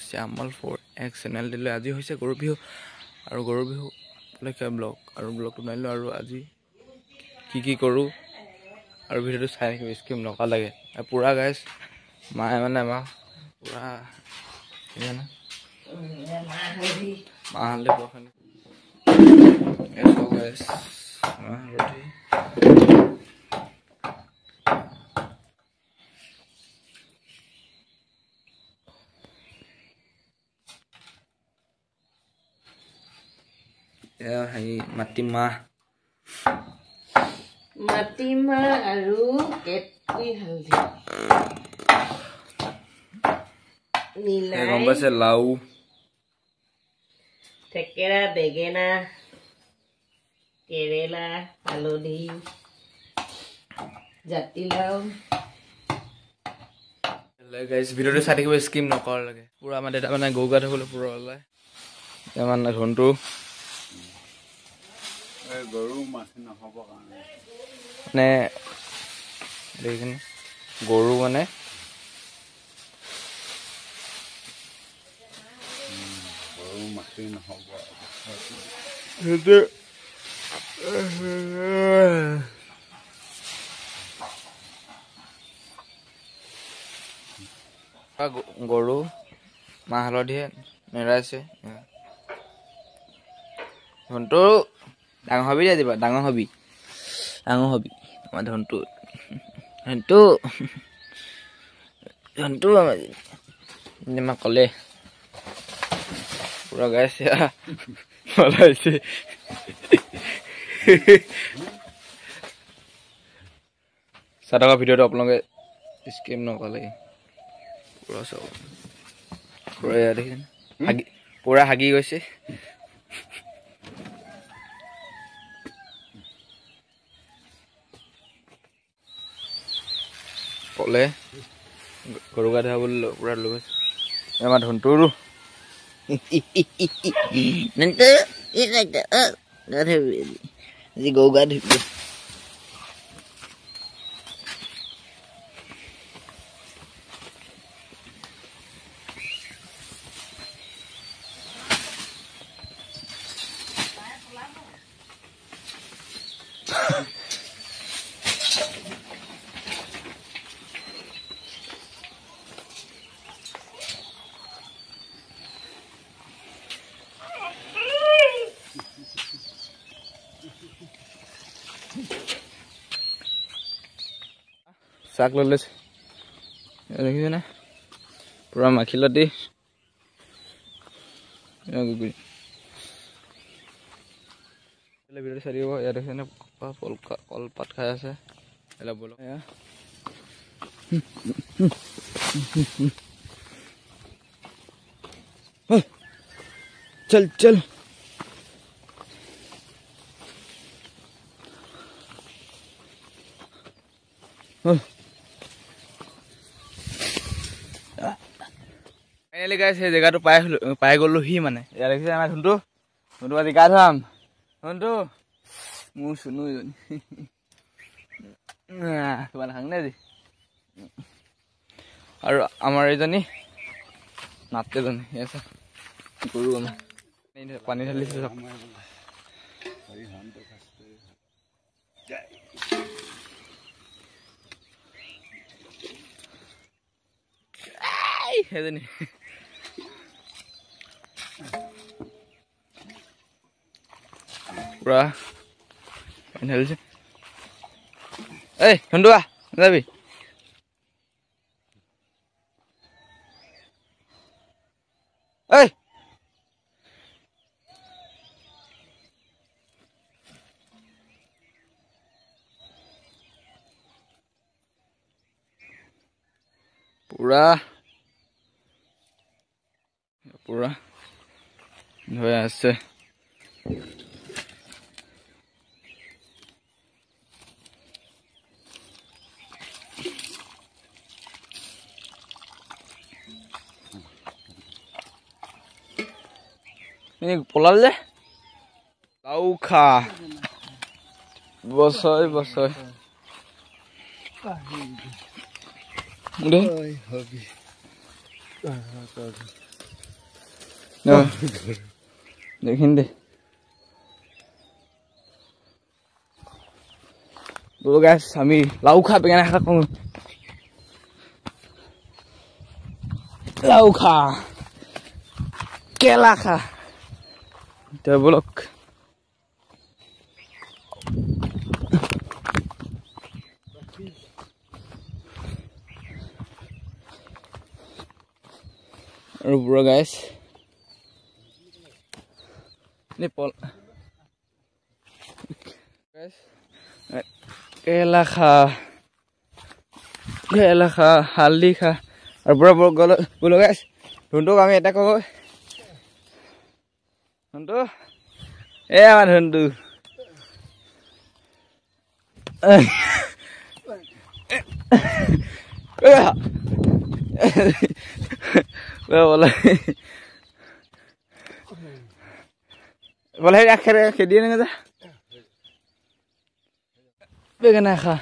শ্যামল 4X channel দিলে আজি হৈছে গৰু বিহু আৰু গৰু বিহু উপলক্ষে ব্লগ আৰু ব্লগটো বনাইলোঁ আৰু আজি কি কৰোঁ আৰু ভিডিঅ'টো চাই থাকিব স্কিপ নকৰা লাগে পুৰা গাইছ মায়ে মানে আমাক পুৰা মাহঁতে পৰখানি গাইছ মাহঁতে মাটিমাহ আৰু কেটলি হালধি গম পাইছে লাউ থেকেৰা বেঙেনা কেৰেলা হালধি জাতিলাও গাইছ ভিডিঅ'টো চাই থাকিব স্কিপ নকৰাৰ লাগে পুৰা আমাৰ দেউতা মানে গৰু গা ধুবলৈ পুৰা ওলাই এতিয়া মানে ধনটো গৰু মাছ নহ'ব কাৰণে মানে দেখিছেনে গৰু মানে গৰু মাছি নহ'ব সেইটো গৰু মাহ হালধিয়ে নেৰাইছে ধনটো ডাঙৰ হবি দে দিবা ডাঙৰ হবি আমাৰ ধনটো আমাক ক'লে পুৰা গাইছে ওলাইছে চাই থকা ভিডিঅ'টো আপোনালোকে স্কিপ নকৰা লাগে পুৰা চাব পুৰা দেখিছে পুৰা হাগি গৈছে ক'লে গৰু গা ধুৱা বুলি পুৰা লৈ গৈছে আমাৰ ধনটোৰো গৰু গা ধুব চাক লৈ লৈছে দেখিছেনে পুৰা মাখিলতি ভিডিঅ'টো চাই দিব ইয়াত দেখিছেনে কলপাত খাই আছে বলক চল ফাইনেলি গাইছ সেই জেগাটো পাই গ'লোহি মানে ইয়াত দেখিছে আমাৰ ধনটো আজি গা ধুৱাম ধনটো মোৰ চুনু কিমান খাং নে আৰু আমাৰ এইজনী নাতেজনী আছে গৰু আমাৰ পানী ঢালিছে চব সেইজনী পুৰা পানী ঢালিছে এই ধনটো যাবি এই পুৰা ধুই আছে পলাল যে লাউ খা বছয় দেখিন দে বোলো গাইছ আমি লাউ খা বেঙেনা খা কওঁ লাউ খা কেলা খা এতিয়া বলক আৰু বুঢ়া গাইছ Nepal. Guys, kela kha, haldi kha. Ar bro bolo guys. Hundu kami eta ko. Hundu. Aman hundu. Bola. Boleh akhir dia ni kata. Begana kha.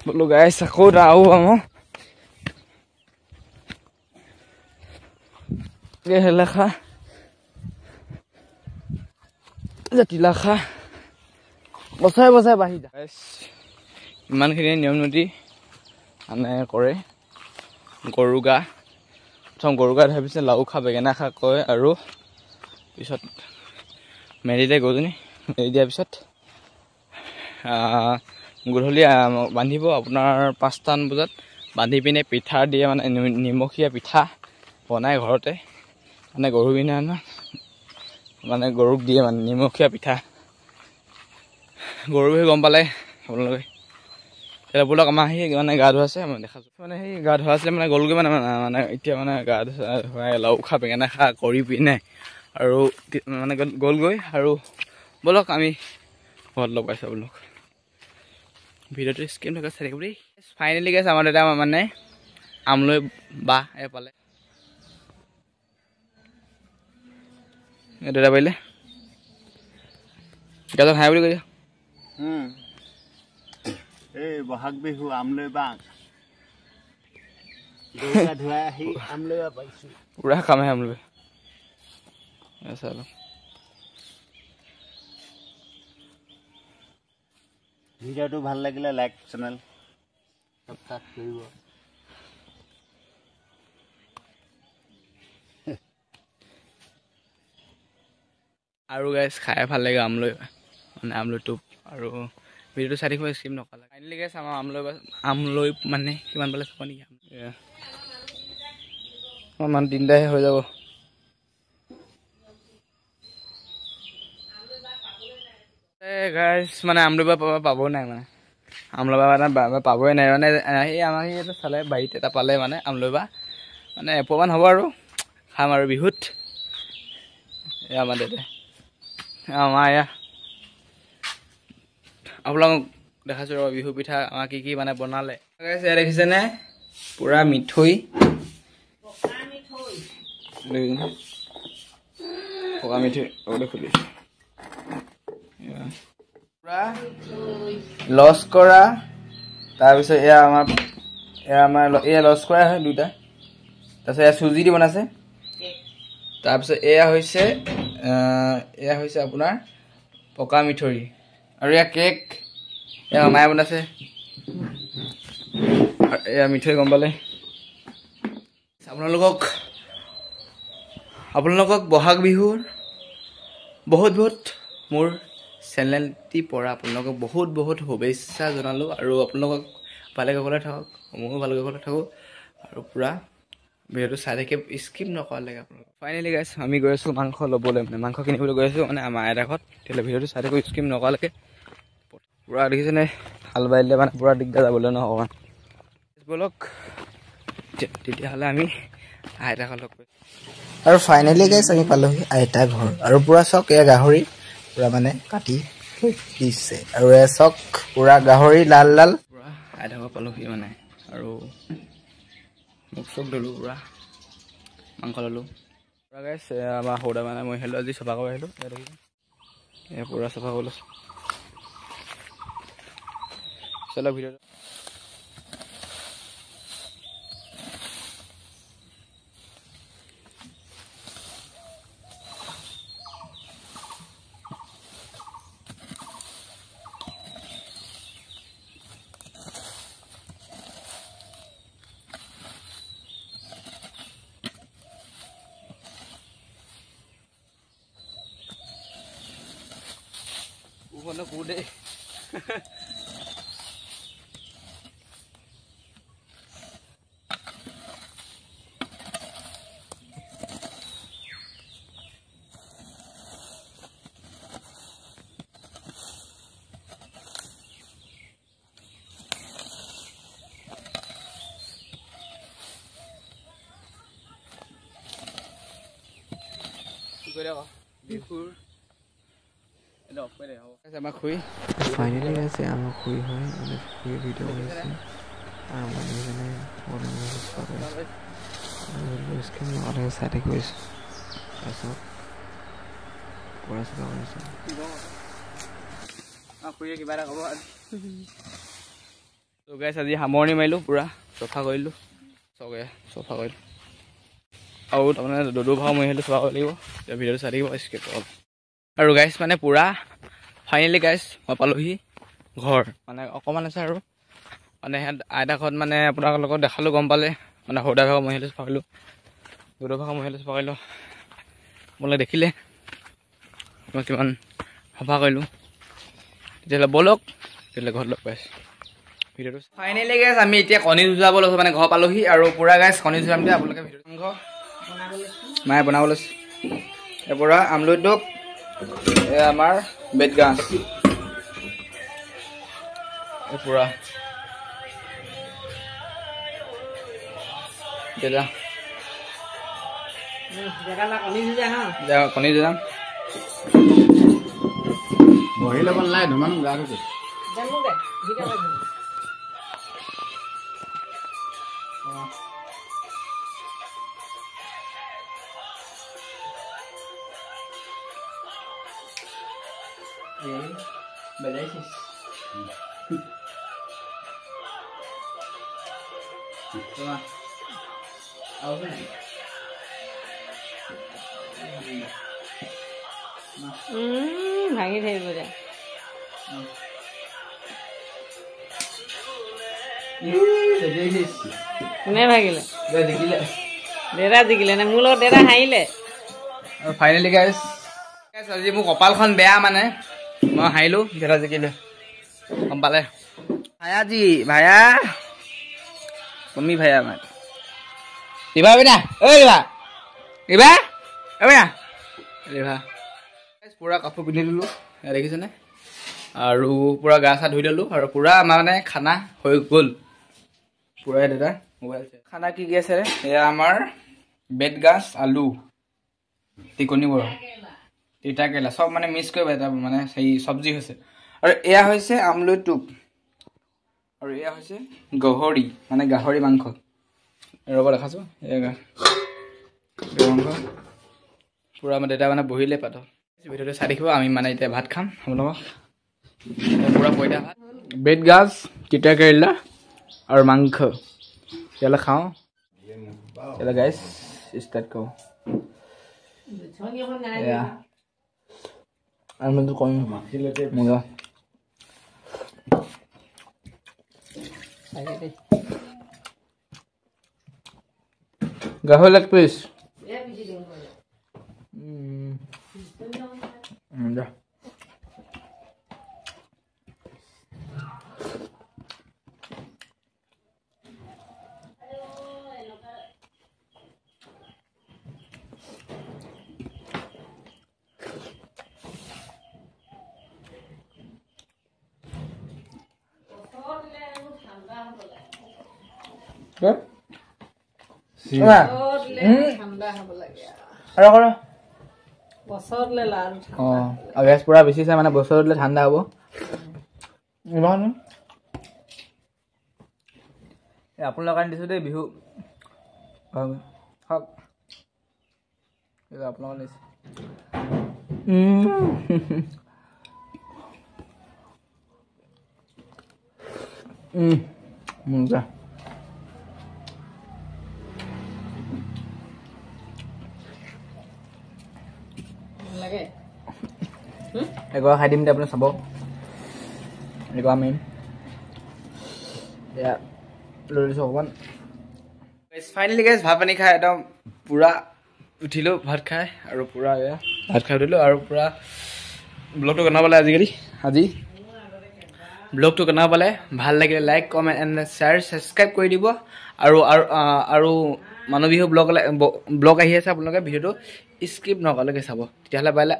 Bolo guys, aku tahu kamu. Gehla kha. Jatila kha. Bosai bahi ja. Guys, iman khini নিয়ম নীতি আনে কৰে গৰুগা প্ৰথম গৰুগা ভাবিছে লাউ খা বেঙেনা খা কয় আৰু পিছত মেৰিলে গৰুজনী মেৰি দিয়াৰ পিছত গধূলি বান্ধিব আপোনাৰ 5টামান বজাত বান্ধি পিনে পিঠা দিয়ে মানে নিমখীয়া পিঠা বনাই ঘৰতে মানে গৰু বিনা মানে গৰুক দিয়ে মানে নিমখীয়া পিঠা গৰু গম পালে আপোনালোকে এতিয়া বোলক আমাৰ সেই মানে গা ধোৱা আছে মই দেখাছোঁ মানে সেই গা ধোৱা আছিলে মানে গ'লগৈ মানে এতিয়া মানে গা ধোৱাই লাউ খা বেঙেনা খা কৰি পিনে আৰু মানে গ'লগৈ আৰু বলক আমি ঘৰত লগ পাইছোঁ বোলক ভিডিঅ'টো স্কিপ নকৰি চাই থাকিব দেই ফাইনেলি গেছ আমাৰ দাদা মানে আমলৈ বাহ পালে দাদা পাৰিলে গাজৰ খাই বুলি কৈছে এই বহাগ বিহু আমলৈ বাঘ ধুৱাই আহি আমলৈ পাইছোঁ পুৰা কামে আমলৈ চালো ভিডিঅ'টো ভাল লাগিলে লাইক চেনেল সাবস্ক্ৰাইব কৰিব আৰু গাইছ খাই ভাল লাগে আমলৈ মানে আমলৈ টোপ আৰু ভিডিঅ'টো চাই থাকিব স্কিপ নকৰা ফাইনেলি গাইছ আমাৰ আমলৈ মানে কিমান পালে চাব নেকি মান 3টাহে হৈ যাব গাইছ মানে আমলৈ পাব নাই মানে আমলৈ মানে পাবই নাই মানে সেই আমাৰ সেইটো চালে বাৰীত এটা পালে মানে আমলৈ মানে এপোৱামান হ'ব আৰু খাম আৰু বিহুত এয়া আমাৰ দেউতাই আমাৰ এয়া আপোনালোকক দেখাইছোঁ ৰ'ব বিহু পিঠা আমাৰ কি মানে বনালে এয়া দেখিছেনে পুৰা মিঠৈ পকা মিঠৈ খুলিছোঁ পুৰা লছ কৰা তাৰপিছত এয়া আমাৰ এয়া লছ কৰা হয় দুটা তাৰপিছত এয়া চুজি দি বনাইছে তাৰপিছত এয়া হৈছে আপোনাৰ পকা মিঠৈ আৰু এয়া কেক এয়া মায়ে বনাইছে এয়া মিঠৈ গম পালে আপোনালোকক বহাগ বিহুৰ বহুত মোৰ চেনেলটিৰ পৰা আপোনালোকক বহুত শুভেচ্ছা জনালোঁ আৰু আপোনালোকক ভালে কুশলে থাকক ময়ো ভালে কুশলে থাকোঁ আৰু পূৰা ভিডিঅ'টো চাই থাকি স্কিপ নকৰালৈকে আপোনালোক ফাইনেলি গাইছ আমি গৈ আছোঁ মাংস ল'বলৈ মানে মাংস কিনিবলৈ গৈ আছোঁ মানে আমাৰ আইতাৰ ঘৰত তেতিয়াহ'লে ভিডিঅ'টো চাই থাকি স্কিপ নকৰালৈকে পূৰা দেখিছেনে হাল বাই দিলে মানে পূৰা দিগদাৰ যাবলৈ নহ'ব বলক তেতিয়াহ'লে আমি আইতাৰ ঘৰত লগ কৰিম আৰু ফাইনেলি গাইছ আমি পালোহি আইতা ঘৰ আৰু পুৰা চক এয়া গাহৰি পুৰা মানে কাটি দিছে আৰু এয়া চক পুৰা গাহৰি লাল পুৰা আইতা ঘৰ পালোহি মানে আৰু মুখ চুখ ধুলোঁ পুৰা মাংস ল'লোঁ পুৰা গাইছ আমাৰ সৌদা মানে মই আহিলোঁ আজি চফা কৰি আহিলোঁ এয়া পুৰা চফা কৰি লৈছোঁ চলো ভিডিঅ'টো কোনে কো দে ফাইনেলি আছে আমাৰ খুৰী হয় মানে খুৰী ভিডিঅ' কৰিছে আৰু মানুহজনে বনাবলৈ চেষ্টা কৰিছে স্ক্ৰীন লগালে চাই থাকি গৈছে তাৰপিছত পৰা চলা কৰিছে কিবা এটা ক'ব আজি সামৰণি মাৰিলোঁ পূৰা চফা কৰিলোঁ চবে চফা কৰিলোঁ আৰু তাৰমানে দদু ভাও মই আহিলোঁ চফা কৰিব লাগিব এতিয়া ভিডিঅ'টো চাই থাকিব স্কিপ অলপ আৰু গাইছ মানে পূৰা ফাইনেলি গাইছ মই পালোহি ঘৰ মানে অকণমান আছে আৰু মানে সিহঁত আইতা ঘৰত মানে আপোনালোকক দেখালোঁ গম পালে মানে সৌদা ভাগৰ মই আহিলোঁ চফা কৰিলোঁ দদু ভাগৰ মই আহিলোঁ চফা কৰিলোঁ আপোনালোকে দেখিলে মই কিমান চফা কৰিলোঁ তেতিয়াহ'লে ব'লক তেতিয়াহ'লে ঘৰত লগ পাইছোঁ ভিডিঅ'টো ফাইনেলি গাইছ আমি এতিয়া কণী যুঁজাব লৈছোঁ মানে ঘৰ পালোহি আৰু পূৰা গাইছ কণী যুঁজাম দিয়া আপোনালোকে ভিডিঅ'টো মায়ে বনাব লৈছে ইয়াৰ পৰা আমলুটোক আমাৰ বেতগাজ পূৰা কণী যুঁজাম বহি ল'ব নালাগে ধুমান গা ধুছে বেজাইছিস ভাঙি থাকিব দে কোনে ভাগিলে দেউতা জিকিলে নে মোৰ লগত দেউতা হাঁহিলে ফাইনেলি গাইছ আজি মোৰ কপালখন বেয়া মানে মই হাঁহিলোঁ দেউতা জিকিলে গম পালে via G via mummy via মানে দিবা বিনা ঐ দিবা দিবা বিনা দিবা পূৰা কাপোৰ পিন্ধি দিলোঁ দেখিছেনে আৰু পূৰা গা চা ধুই দিলোঁ আৰু পূৰা আমাৰ মানে খানা হৈ গ'ল পূৰা দাদা মোবাইল খানা কি কি আছে এয়া আমাৰ বেতগাজ আলু টিকনি বৰা তিতা কেৰেলা চব মানে মিক্স কৰিব এটা মানে সেই চব্জি হৈছে আৰু এয়া হৈছে আমলৈ টোপ আৰু এয়া হৈছে গাহৰি মানে গাহৰি মাংস ৰ'ব দেখাছোঁ এয়া মাংস পূৰা মানে দেউতা মানে বহিলে পাত ভিডিঅ'টো চাই দেখিব আমি মানে এতিয়া ভাত খাম আপোনালোকক পূৰা পইতা ভাত বেতগাজ তিতা কেৰেলা আৰু মাংস তেতিয়াহ'লে খাওঁ তেতিয়াহ'লে গাইছ ষ্টাৰ্ট কৰোঁ এয়া আমিতো কম মজা গাহৰি লেগ পিচ গেছ পুৰা বেছিছে মানে বছৰ দিলে ঠাণ্ডা হ'ব আপোনালোকৰ কাৰণে দিছোঁ দেই বিহু হওক আপোনালোকৰ দিছে মজা এগৰা খাই দিম দে আপুনি চাব এগৰা মেইন এয়া লৈ লৈছোঁ অকণমান ফাইনেলি গাইছ ভাত পানী খাই একদম পূৰা উঠিলোঁ ভাত খাই আৰু পূৰা এয়া ভাত খাই উঠিলোঁ আৰু পূৰা ব্লগটো কেনেকুৱা পালে আজি ব্লগটো কেনেকুৱা পালে ভাল লাগিলে like comment and share subscribe কৰি দিব আৰু মানুহ বিহু ব্লগ আহি আছে আপোনালোকে ভিডিঅ'টো স্কিপ নকৰালৈকে চাব তেতিয়াহ'লে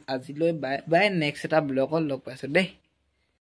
আজিলৈ বাই বাই নেক্সট এটা ব্লগত লগ পাইছোঁ দেই।